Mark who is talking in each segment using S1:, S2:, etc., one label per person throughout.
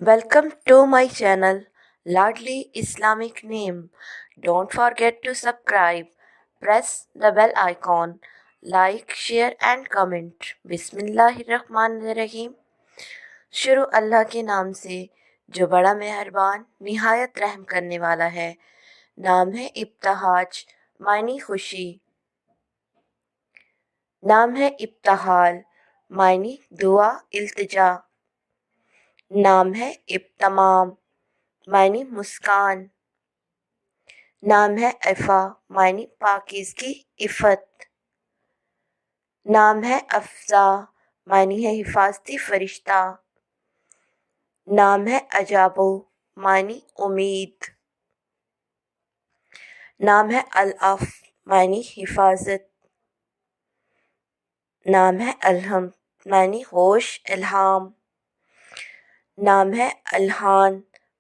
S1: Welcome to my channel, Ladli Islamic Name. Don't forget to subscribe. Press the bell icon. Like, share and comment. बिस्मिल्लाहिर्रहमानिर्रहीम। शुरू अल्लाह के नाम से जो बड़ा मेहरबान निहायत रहम करने वाला है। नाम है इब्तहाज मायनी खुशी। नाम है इब्तहाल मायनी दुआ इल्तिजा। नाम है इब्तमाम मायनी मुस्कान। नाम है इफ़ा मायनी पाकीज़गी इफ़त। नाम है अफ़ज़ा मायनी है हिफाजती फरिश्ता। नाम है अजाबो मायनी उम्मीद। नाम है अलअफ़ मायनी हिफाजत। नाम है अलहम मायनी होश इल्हाम। नाम है अलहान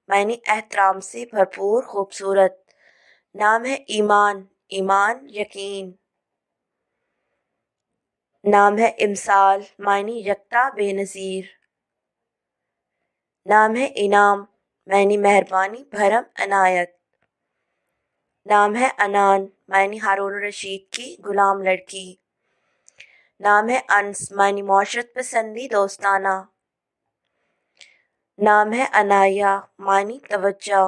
S1: मायनी एहतराम से भरपूर खूबसूरत। नाम है ईमान ईमान यकीन। नाम है इमसाल मायनी यकता बेनज़ीर। नाम है इनाम मायनी मेहरबानी भरम अनायत। नाम है अनान मायनी हारून रशीद की गुलाम लड़की। नाम है अंस मायनी मौशरत पसंदी दोस्ताना। नाम है अनाया मायनी तवज्जो।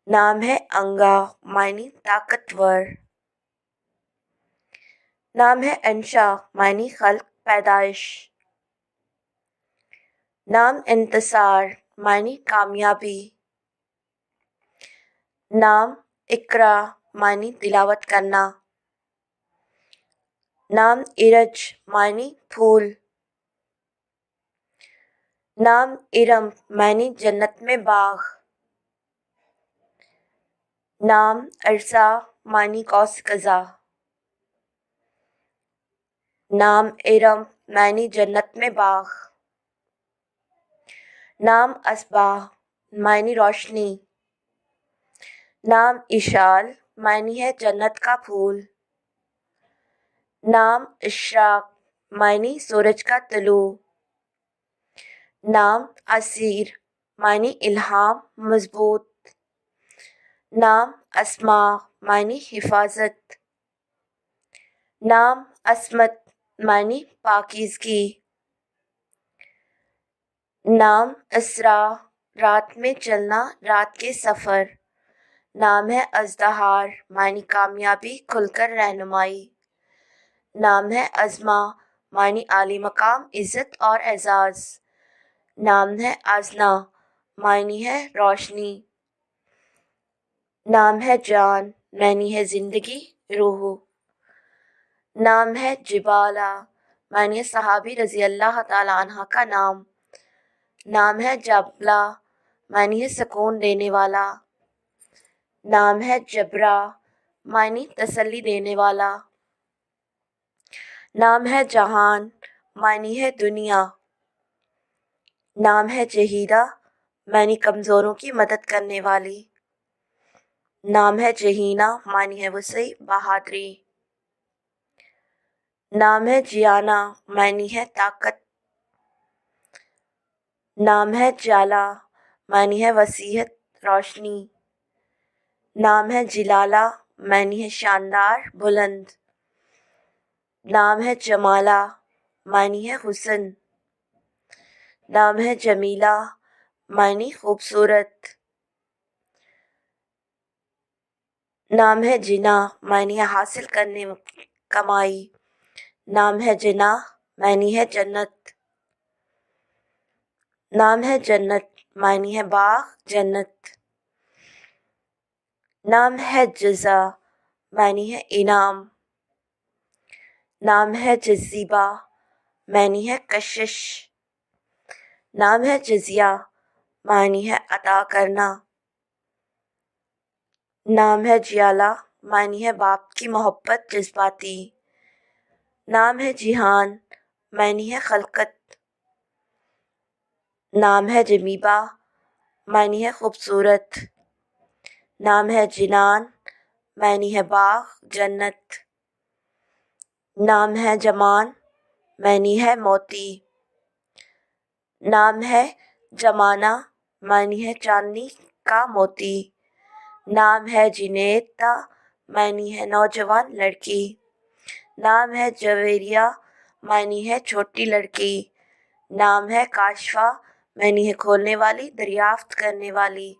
S1: नाम है अंगा मायनी ताकतवर। नाम है अंशा मायनी खल्क पैदाइश। नाम इंतसार मायनी कामयाबी। नाम इकरा मायनी तिलावत करना। नाम इरज मायनी फूल। नाम इरम मायनी जन्नत में बाग। नाम अरसा मायनी कौस कज़ा। नाम इरम मायनी जन्नत में बाग। नाम असबाह मायनी रोशनी। नाम इशाल मायनी है जन्नत का फूल। नाम इशराक मायनी सूरज का तलू। नाम असीर मायनी इल्हाम मजबूत। नाम अस्मा मायनी हिफाजत। नाम अस्मत मायनी पाकीज़गी। नाम असरा रात में चलना रात के सफ़र। नाम है अज़दहार मायनी कामयाबी खुलकर रहनुमाई। नाम है अज़मा मायनी आली मकाम इज़्ज़त और एज़ाज़। नाम है आज़ना मायनी है रोशनी। नाम है जान मायनी है ज़िंदगी रूह। नाम है जिबाला मायनी सहाबी रज़ी अल्लाह ताला अन्हा का नाम। नाम है जबला मायनी है सुकून देने वाला। नाम है जबरा मायनी तसल्ली देने वाला। नाम है जहान मायनी है दुनिया। नाम है जहीदा मायनी कमज़ोरों की मदद करने वाली। नाम है जहीना मानी है वसी बहादुरी। नाम है जियाना मानी है ताकत। नाम है जाला मानी है वसीयत रोशनी। नाम है जिलाला मानी है शानदार बुलंद। नाम है जमाला मानी है हुस्न। नाम है जमीला मानी खूबसूरत। नाम है जिना मानी है हासिल करने कमाई। नाम है जिना मानी है जन्नत। नाम है जन्नत मानी है बाग जन्नत। नाम है जज़ा मानी है इनाम। नाम है जज़ीबा मानी है कशिश। नाम है जज़िया मानी है अता करना। नाम है जियाला मानी है बाप की मोहब्बत जज्बाती। नाम है जिहान मानी है खलकत। नाम है जमीबा मानी है खूबसूरत। नाम है जिनान मानी है बाग जन्नत। नाम है जमान मानी है मोती। نام ہے جمانہ، معنی ہے چاندنی کا موتی۔ نام ہے جنیتا، معنی ہے نوجوان لڑکی۔ نام ہے جویریہ، معنی ہے چھوٹی لڑکی۔ نام ہے کاشفہ، معنی ہے کھولنے والی، دریافت کرنے والی۔